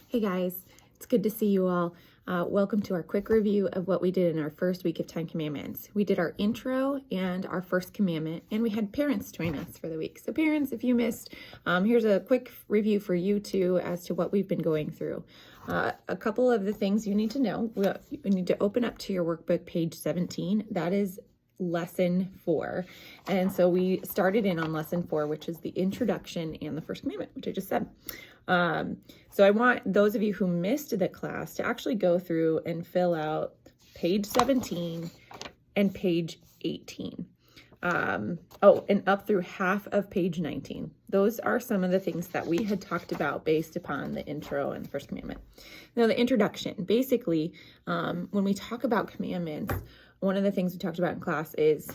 Hey guys, it's good to see you all. Welcome to our quick review of what we did in our first week of 10 Commandments. We did our intro and our first commandment, and we had parents join us for the week. So parents, if you missed, here's a quick review for you too as to what we've been going through. A couple of the things you need to know. You need to open up to your workbook, page 17. That is lesson 4. And so we started in on lesson 4, which is the introduction and the first commandment, which I just said. So I want those of you who missed the class to actually go through and fill out page 17 and page 18. And up through half of page 19. Those are some of the things that we had talked about based upon the intro and the first commandment. Now, the introduction, basically, when we talk about commandments, one of the things we talked about in class is,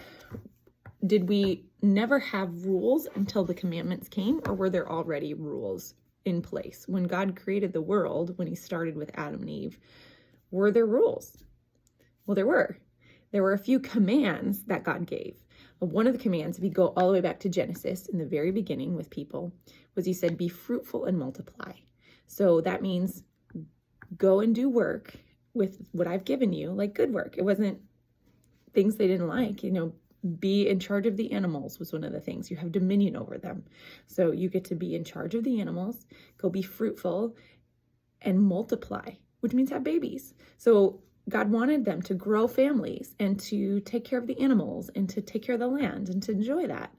did we never have rules until the commandments came, or were there already rules in place? When God created the world, when he started with Adam and Eve, were there rules? Well, there were. There were a few commands that God gave. One of the commands, if you go all the way back to Genesis, in the very beginning with people, was he said, be fruitful and multiply. So that means go and do work with what I've given you, like good work. It wasn't things they didn't like, be in charge of the animals was one of the things. You have dominion over them. So you get to be in charge of the animals, go be fruitful and multiply, which means have babies. So God wanted them to grow families and to take care of the animals and to take care of the land and to enjoy that.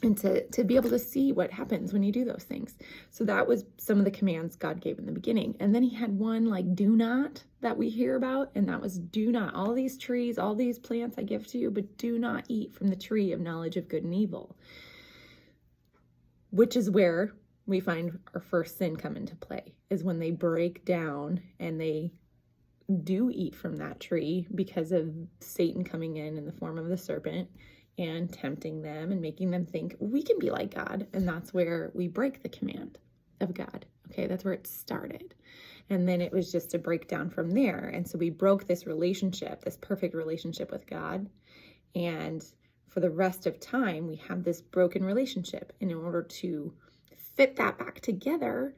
And to be able to see what happens when you do those things. So that was some of the commands God gave in the beginning. And then he had one like do not that we hear about, and that was do not, all these trees, all these plants I give to you, but do not eat from the tree of knowledge of good and evil, which is where we find our first sin come into play, is when they break down and they do eat from that tree because of Satan coming in the form of the serpent and tempting them and making them think we can be like God. And that's where we break the command of God. Okay, that's where it started. And then it was just a breakdown from there. And so we broke this relationship, this perfect relationship with God. And for the rest of time, we have this broken relationship. And in order to fit that back together,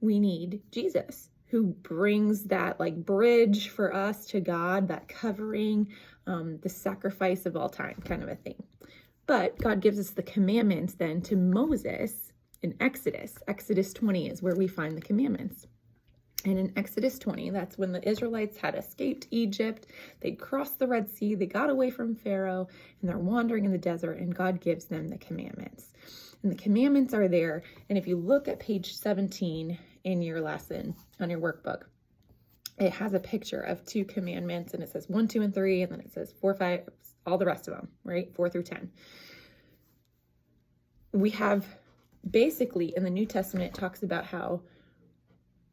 we need Jesus, who brings that like bridge for us to God, that covering, the sacrifice of all time kind of a thing. But God gives us the commandments then to Moses in Exodus. Exodus 20 is where we find the commandments. And in Exodus 20, that's when the Israelites had escaped Egypt. They'd crossed the Red Sea. They got away from Pharaoh and they're wandering in the desert, and God gives them the commandments. And the commandments are there. And if you look at page 17 in your lesson on your workbook, it has a picture of 2 commandments, and it says 1, 2, and 3, and then it says 4, 5, all the rest of them, right? 4 through 10. We have basically in the New Testament, it talks about how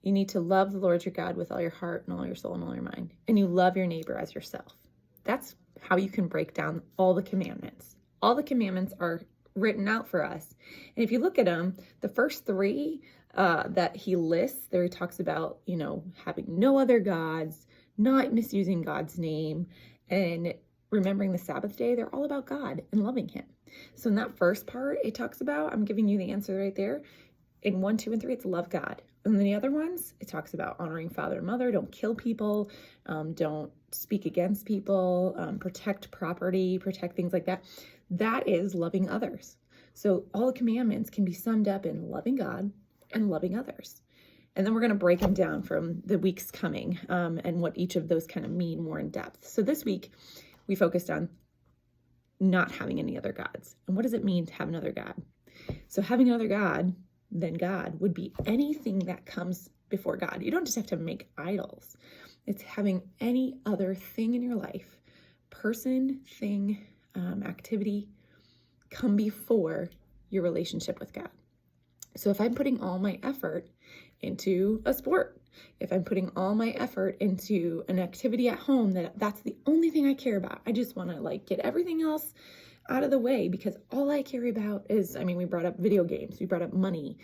you need to love the Lord your God with all your heart and all your soul and all your mind, and you love your neighbor as yourself. That's how you can break down all the commandments. All the commandments are written out for us. And if you look at them, the first 3 that he lists there, he talks about, having no other gods, not misusing God's name, and remembering the Sabbath day. They're all about God and loving him. So in that first part, it talks about, I'm giving you the answer right there. In 1, 2, and 3, it's love God. And then the other ones, it talks about honoring father and mother, don't kill people, don't speak against people, protect property, protect things like that. That is loving others. So all the commandments can be summed up in loving God and loving others. And then we're going to break them down from the weeks coming and what each of those kind of mean more in depth. So this week we focused on not having any other gods. And what does it mean to have another God? So having another God than God would be anything that comes before God. You don't just have to make idols. It's having any other thing in your life, person, thing, activity, come before your relationship with God. So if I'm putting all my effort into a sport, if I'm putting all my effort into an activity at home, that's the only thing I care about. I just want to get everything else out of the way, because all I care about is, we brought up video games, we brought up money,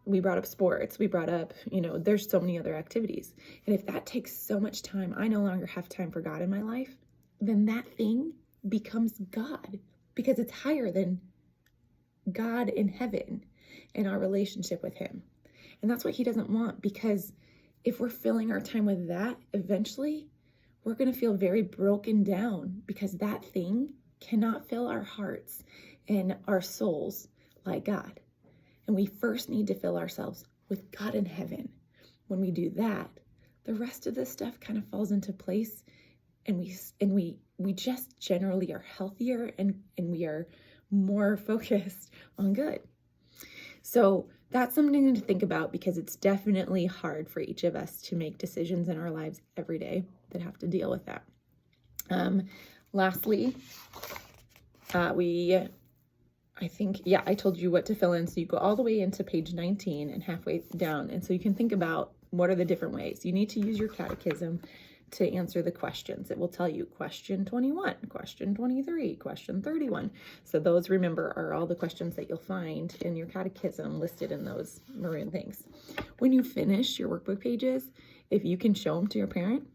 we brought up sports, we brought up, there's so many other activities. And if that takes so much time, I no longer have time for God in my life, then that thing becomes God, because it's higher than God in heaven and our relationship with him. And that's what he doesn't want, because if we're filling our time with that, eventually we're going to feel very broken down, because that thing cannot fill our hearts and our souls like God. And we first need to fill ourselves with God in heaven. When we do that, the rest of this stuff kind of falls into place, and we just generally are healthier, and we are more focused on good. So that's something to think about, because it's definitely hard for each of us to make decisions in our lives every day that have to deal with that. Lastly, I told you what to fill in. So you go all the way into page 19 and halfway down. And so you can think about what are the different ways. You need to use your catechism to answer the questions. It will tell you question 21, question 23, question 31. So those, remember, are all the questions that you'll find in your catechism listed in those maroon things. When you finish your workbook pages, if you can show them to your parent,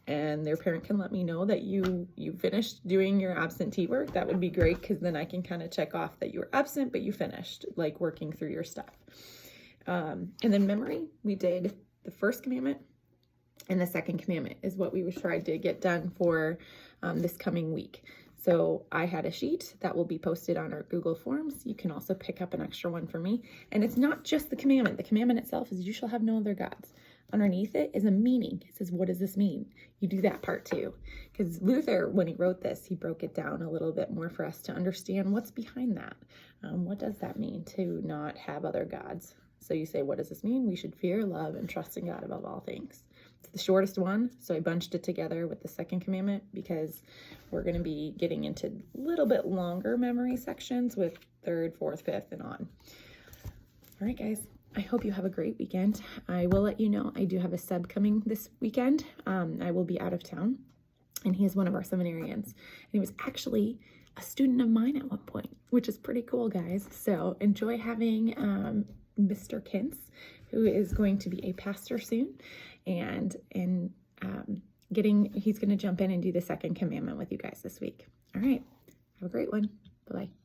and their parent can let me know that you finished doing your absentee work, that would be great, because then I can kind of check off that you were absent, but you finished, like, working through your stuff. And then memory, we did the first commandment, and the second commandment is what we tried to get done for this coming week. So I had a sheet that will be posted on our Google Forms. You can also pick up an extra one for me. And it's not just the commandment. The commandment itself is, you shall have no other gods. Underneath it is a meaning. It says, what does this mean? You do that part too. Because Luther, when he wrote this, he broke it down a little bit more for us to understand what's behind that. What does that mean to not have other gods? So you say, what does this mean? We should fear, love, and trust in God above all things. It's the shortest one, so I bunched it together with the second commandment, because we're going to be getting into a little bit longer memory sections with third, fourth, fifth, and on. All right, guys. I hope you have a great weekend. I will let you know I do have a sub coming this weekend. I will be out of town, and he is one of our seminarians. And he was actually a student of mine at one point, which is pretty cool, guys. So enjoy having Mr. Kintz, who is going to be a pastor soon, and he's going to jump in and do the second commandment with you guys this week. All right. Have a great one. Bye-bye.